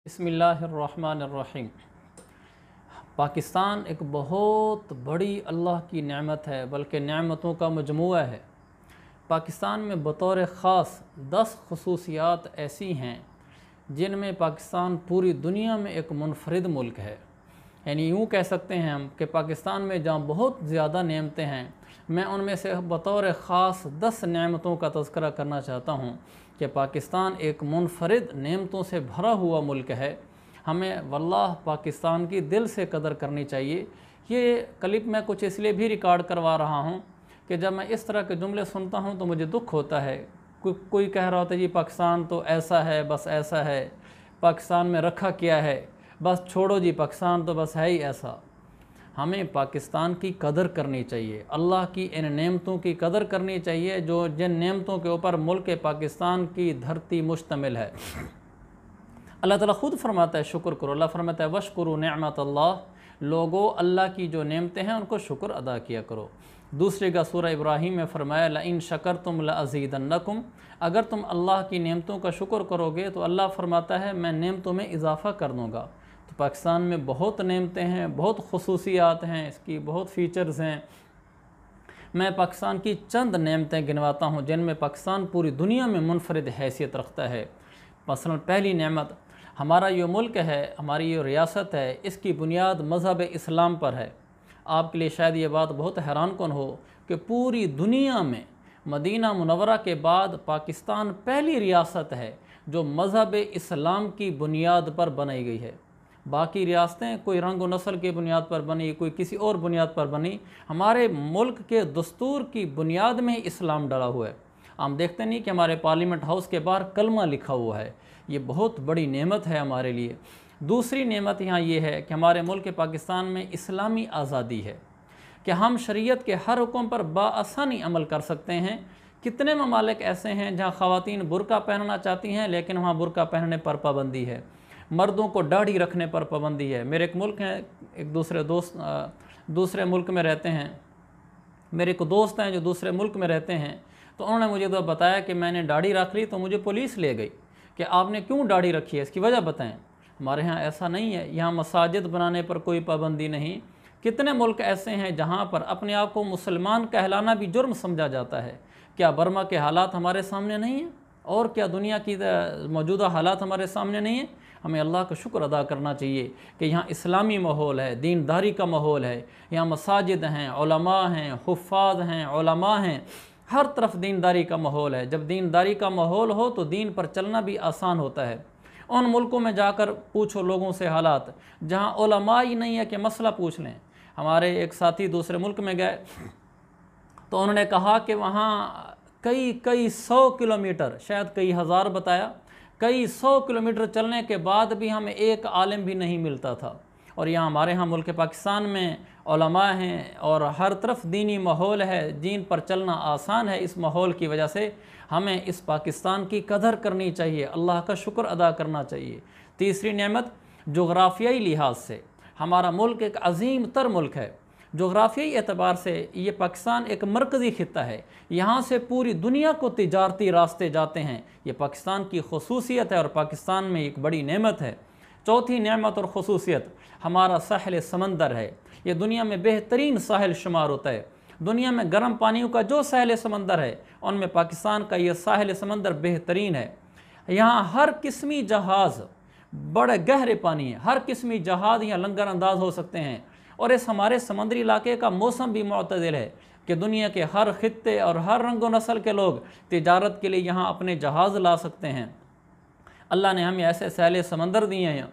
बिस्मिल्लाहिर्रहमानिर्रहीम। पाकिस्तान एक बहुत बड़ी अल्लाह की नेमत है, बल्कि नेमतों का मजमूआ है। पाकिस्तान में बतौर ख़ास 10 खसूसियात ऐसी हैं जिनमें पाकिस्तान पूरी दुनिया में एक मुनफरिद मुल्क है। यानी यूँ कह सकते हैं हम कि पाकिस्तान में जहाँ बहुत ज़्यादा नेमतें हैं, मैं उनमें से बतौर ख़ास 10 नेमतों का तज़किरा करना चाहता हूँ कि पाकिस्तान एक मुनफरिद नेमतों से भरा हुआ मुल्क है। हमें वल्लाह पाकिस्तान की दिल से कदर करनी चाहिए। ये क्लिप मैं कुछ इसलिए भी रिकॉर्ड करवा रहा हूँ कि जब मैं इस तरह के जुमले सुनता हूँ तो मुझे दुख होता है। कोई कह रहा होता है जी पाकिस्तान तो ऐसा है, बस ऐसा है, पाकिस्तान में रखा क्या है, बस छोड़ो जी, पाकिस्तान तो बस है ही ऐसा। हमें पाकिस्तान की कदर करनी चाहिए, अल्लाह की इन नेमतों की कदर करनी चाहिए जो जिन नेमतों के ऊपर मुल्क पाकिस्तान की धरती मुश्तमिल है। अल्लाह ताला ख़ुद फरमाता है शुक्र करो। अल्लाह फरमाता है वशकुरु नेमत अल्लाह, लोगो अल्लाह की जो नेमतें हैं उनको शुक्र अदा किया करो। दूसरे का सूरह इब्राहीम में फरमाया लइन शकरतुम लअज़ीदन्नकुम, अगर तुम अल्लाह की नेमतों का शुक्र करोगे तो अल्लाह फरमाता है मैं नेमतों में इजाफ़ा कर दूँगा। तो पाकिस्तान में बहुत नेमतें हैं, बहुत खसूसियात हैं, इसकी बहुत फ़ीचर्स हैं। मैं पाकिस्तान की चंद नेमतें गिनवाता हूँ जिनमें पाकिस्तान पूरी दुनिया में मुनफरिद हैसियत रखता है। मसलन पहली नेमत, हमारा ये मुल्क है, हमारी ये रियासत है, इसकी बुनियाद मज़हब इस्लाम पर है। आपके लिए शायद ये बात बहुत हैरानकुन हो कि पूरी दुनिया में मदीना मुनव्वरा के बाद पाकिस्तान पहली रियासत है जो मज़हब इस्लाम की बुनियाद पर बनाई गई है। बाकी रियासतें कोई रंग व नस्ल की बुनियाद पर बनी, कोई किसी और बुनियाद पर बनी। हमारे मुल्क के दस्तूर की बुनियाद में इस्लाम डला हुआ है। हम देखते नहीं कि हमारे पार्लियामेंट हाउस के बाहर कलमा लिखा हुआ है। ये बहुत बड़ी नेमत है हमारे लिए। दूसरी नेमत यहाँ ये है कि हमारे मुल्क पाकिस्तान में इस्लामी आज़ादी है कि हम शरीयत के हर हुक्म पर बाआसानी अमल कर सकते हैं। कितने ममालिक ऐसे हैं जहाँ ख़वातीन बुरका पहनना चाहती हैं लेकिन वहाँ बुरका पहनने पर पाबंदी है, मर्दों को दाढ़ी रखने पर पाबंदी है। मेरे एक मुल्क हैं, एक दूसरे मुल्क में रहते हैं, मेरे एक दोस्त हैं जो दूसरे मुल्क में रहते हैं, तो उन्होंने मुझे तो बताया कि मैंने दाढ़ी रख ली तो मुझे पुलिस ले गई कि आपने क्यों दाढ़ी रखी है, इसकी वजह बताएं। हमारे यहाँ ऐसा नहीं है, यहाँ मसाजिद बनाने पर कोई पाबंदी नहीं। कितने मुल्क ऐसे हैं जहाँ पर अपने आप को मुसलमान कहलाना भी जुर्म समझा जाता है। क्या बर्मा के हालात हमारे सामने नहीं हैं? और क्या दुनिया की मौजूदा हालात हमारे सामने नहीं हैं? हमें अल्लाह का शुक्र अदा करना चाहिए कि यहाँ इस्लामी माहौल है, दीनदारी का माहौल है, यहाँ मसाजिद हैं, उलमा हैं, हुफ़ाज़ हैं, उलमा हैं, हर तरफ दीनदारी का माहौल है। जब दीनदारी का माहौल हो तो दीन पर चलना भी आसान होता है। उन मुल्कों में जाकर पूछो लोगों से हालात जहाँ उलमा ही नहीं है कि मसला पूछ लें। हमारे एक साथी दूसरे मुल्क में गए तो उन्होंने कहा कि वहाँ कई 100 किलोमीटर, शायद कई हज़ार बताया, कई 100 किलोमीटर चलने के बाद भी हमें एक आलिम भी नहीं मिलता था। और यहाँ हमारे यहाँ मुल्क पाकिस्तान में उलमा हैं और हर तरफ दीनी माहौल है, दीन पर चलना आसान है। इस माहौल की वजह से हमें इस पाकिस्तान की कदर करनी चाहिए, अल्लाह का शुक्र अदा करना चाहिए। तीसरी नेमत, जोग्राफियाई लिहाज से हमारा मुल्क एक अजीम तर मुल्क है। जोग्राफियाई एतबार से ये पाकिस्तान एक मरकज़ी ख़ित्ता है, यहाँ से पूरी दुनिया को तिजारती रास्ते जाते हैं। ये पाकिस्तान की खसूसियत है और पाकिस्तान में एक बड़ी नेमत है। चौथी नेमत और खसूसियत, हमारा साहिल समंदर है। ये दुनिया में बेहतरीन साहिल शुमार होता है। दुनिया में गर्म पानियों का जो साहिल समंदर है उनमें पाकिस्तान का ये साहिल समंदर बेहतरीन है। यहाँ हर किस्मी जहाज़, बड़े गहरे पानी है, हर किस्मी जहाज़ यहाँ लंगर अंदाज हो सकते हैं। और इस हमारे समंदरी इलाके का मौसम भी मुतदिल है कि दुनिया के हर खित्ते और हर रंग व नस्ल के लोग तिजारत के लिए यहाँ अपने जहाज़ ला सकते हैं। अल्लाह ने हमें ऐसे सैले समंदर दिए हैं।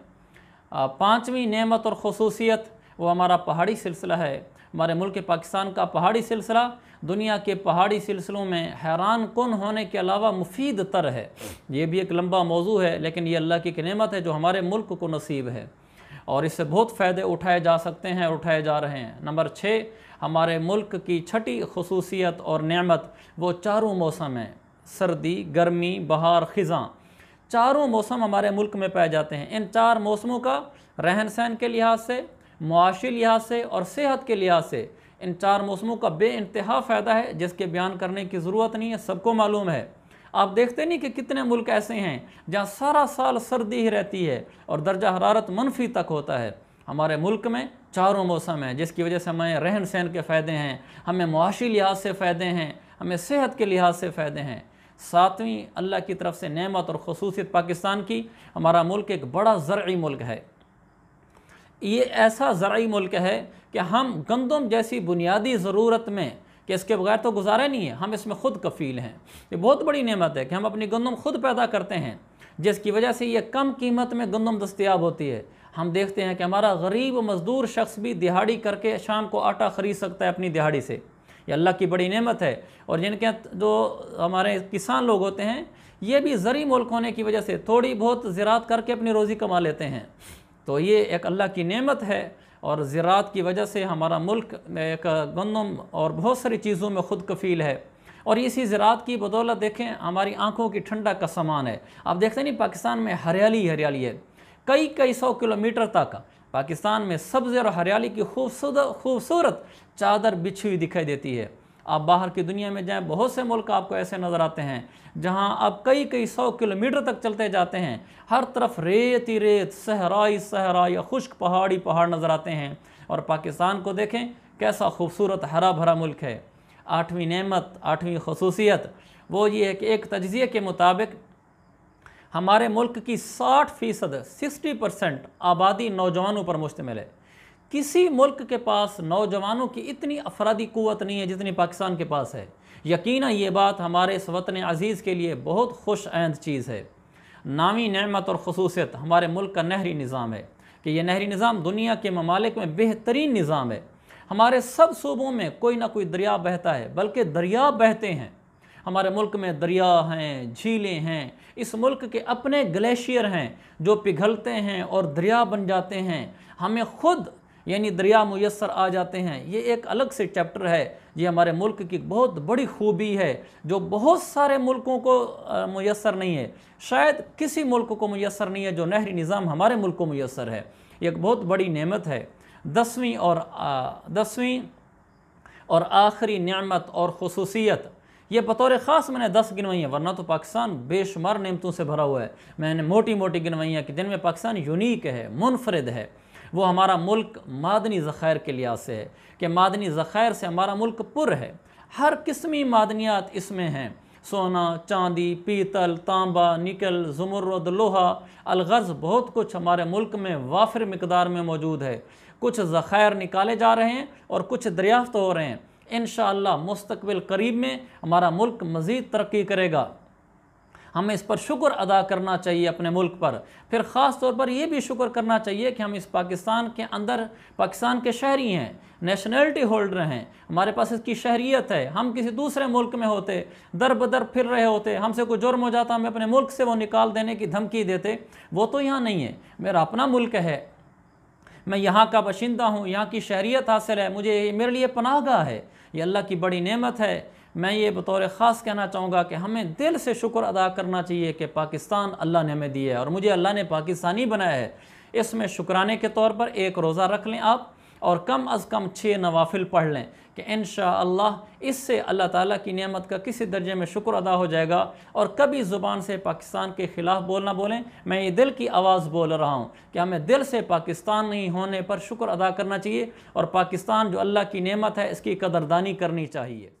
पाँचवीं नेमत और खसूसियत वो हमारा पहाड़ी सिलसिला है। हमारे मुल्क पाकिस्तान का पहाड़ी सिलसिला दुनिया के पहाड़ी सिलसिलों में हैरान कुन होने के अलावा मुफीद तर है। ये भी एक लंबा मौजू है, लेकिन ये अल्लाह की नेमत है जो हमारे मुल्क को नसीब है और इससे बहुत फ़ायदे उठाए जा सकते हैं और उठाए जा रहे हैं। नंबर 6, हमारे मुल्क की छठी खसूसियत और नेमत वो चारों मौसम हैं, सर्दी, गर्मी, बहार, ख़िज़ां। चारों मौसम हमारे मुल्क में पाए जाते हैं। इन चार मौसमों का रहन सहन के लिहाज से, मुआशी लिहाज से और सेहत के लिहाज से इन चार मौसमों का बेइंतहा फ़ायदा है जिसके बयान करने की ज़रूरत नहीं है, सबको मालूम है। आप देखते नहीं कि कितने मुल्क ऐसे हैं जहाँ सारा साल सर्दी ही रहती है और दर्जा हरारत मनफी तक होता है। हमारे मुल्क में चारों मौसम हैं, जिसकी वजह से हमें रहन सहन के फ़ायदे हैं, हमें मुआशी लिहाज से फ़ायदे हैं, हमें सेहत के लिहाज से फ़ायदे हैं। सातवीं अल्लाह की तरफ से नेमत और ख़ुसूसियत पाकिस्तान की, हमारा मुल्क एक बड़ा ज़रई मुल्क है। ये ऐसा ज़रई मुल्क है कि हम गंदम जैसी बुनियादी ज़रूरत में कि इसके बगैर तो गुजारा नहीं है, हम इसमें ख़ुद कफ़ील हैं। ये बहुत बड़ी नेमत है कि हम अपनी गंदम खुद पैदा करते हैं, जिसकी वजह से ये कम कीमत में गंदम दस्तयाब होती है। हम देखते हैं कि हमारा गरीब मज़दूर शख्स भी दिहाड़ी करके शाम को आटा ख़रीद सकता है अपनी दिहाड़ी से। ये अल्लाह की बड़ी नेमत है। और जिनके जो हमारे किसान लोग होते हैं, ये भी ज़रई मुल्क होने की वजह से थोड़ी बहुत ज़राअत करके अपनी रोज़ी कमा लेते हैं। तो ये एक अल्लाह की नेमत है और ज़राअत की वजह से हमारा मुल्क एक गंदम और बहुत सारी चीज़ों में ख़ुद कफ़ील है। और इसी ज़राअत की बदौलत देखें हमारी आँखों की ठंडक का सामान है। आप देखते नहीं पाकिस्तान में हरियाली हरियाली है, कई सौ किलोमीटर तक पाकिस्तान में सब्ज़ और हरियाली की खूबसूरत चादर बिछी हुई दिखाई देती है। आप बाहर की दुनिया में जाएं, बहुत से मुल्क आपको ऐसे नज़र आते हैं जहां आप कई सौ किलोमीटर तक चलते जाते हैं, हर तरफ रेत ही रेत, सहरा या खुश्क पहाड़ नज़र आते हैं। और पाकिस्तान को देखें कैसा खूबसूरत हरा भरा मुल्क है। आठवीं नेमत, आठवीं खसूसियत वो ये है कि एक तज्ज़िये के मुताबिक हमारे मुल्क की 60% 60% आबादी नौजवानों पर मुश्तमिल है। किसी मुल्क के पास नौजवानों की इतनी अफरादी क़ुव्वत नहीं है जितनी पाकिस्तान के पास है। यकीनन ये बात हमारे इस वतन अज़ीज़ के लिए बहुत खुश आइंद चीज़ है। नामी नेमत और खसूसियत हमारे मुल्क का नहरी निज़ाम है कि यह नहरी निज़ाम दुनिया के ममालिक में बेहतरीन निज़ाम है। हमारे सब सूबों में कोई ना कोई दरिया बहता है, बल्कि दरिया बहते हैं। हमारे मुल्क में दरिया हैं, झीलें हैं, इस मुल्क के अपने ग्लेशियर हैं जो पिघलते हैं और दरिया बन जाते हैं। हमें खुद यानी दरिया मुयस्सर आ जाते हैं। ये एक अलग से चैप्टर है। ये हमारे मुल्क की बहुत बड़ी खूबी है जो बहुत सारे मुल्कों को मुयस्सर नहीं है। शायद किसी मुल्क को मुयस्सर नहीं है जो नहरी निज़ाम हमारे मुल्क को मुयस्सर है। ये एक बहुत बड़ी नेमत है। दसवीं और आखिरी नेमत और खसूसियत ये बतौर ख़ास मैंने 10 गिनवाई हैं, वरना तो पाकिस्तान बेशुमार नेमतों से भरा हुआ है। मैंने मोटी मोटी गिनवाई हैं कि जिनमें पाकिस्तान यूनिक है, मुनफरिद है। वो हमारा मुल्क मादनी ज़ख़ायर के लिहाज से है कि मादनी ज़ख़ायर से हमारा मुल्क पुर है। हर किस्मी मादनियात इसमें हैं, सोना, चांदी, पीतल, तांबा, निकल, ज़ुमर्रद, लोहा, अलग़र्ज़, बहुत कुछ हमारे मुल्क में वाफिर मिक़दार में मौजूद है। कुछ ज़ख़ायर निकाले जा रहे हैं और कुछ दरियाफ़्त हो रहे हैं। इंशाअल्लाह मुस्तक़बिल करीब में हमारा मुल्क मज़ीद तरक्की करेगा। हमें इस पर शुक्र अदा करना चाहिए अपने मुल्क पर। फिर ख़ास तौर पर यह भी शुक्र करना चाहिए कि हम इस पाकिस्तान के अंदर पाकिस्तान के शहरी हैं, नेशनलिटी होल्डर हैं, हमारे पास इसकी शहरियत है। हम किसी दूसरे मुल्क में होते, दर बदर फिर रहे होते, हमसे कोई जुर्म हो जाता, हमें अपने मुल्क से वो निकाल देने की धमकी देते। वो तो यहाँ नहीं है। मेरा अपना मुल्क है, मैं यहाँ का बाशिंदा हूँ, यहाँ की शहरियत हासिल है, मुझे मेरे लिए पनाहगाह है। ये अल्लाह की बड़ी नेमत है। मैं ये बतौर ख़ास कहना चाहूँगा कि हमें दिल से शुक्र अदा करना चाहिए कि पाकिस्तान अल्लाह ने हमें दिया है और मुझे अल्लाह ने पाकिस्तानी बनाया है। इसमें शुक्राने के तौर पर एक रोज़ा रख लें आप और कम अज़ कम 6 नवाफिल पढ़ लें कि इंशाअल्लाह इससे अल्लाह ताला की नेमत का किसी दर्जे में शुक्र अदा हो जाएगा। और कभी ज़ुबान से पाकिस्तान के ख़िलाफ़ बोलना बोलें। मैं ये दिल की आवाज़ बोल रहा हूँ कि हमें दिल से पाकिस्तान नहीं होने पर शुक्र अदा करना चाहिए और पाकिस्तान जो अल्लाह की नेमत है इसकी कदरदानी करनी चाहिए।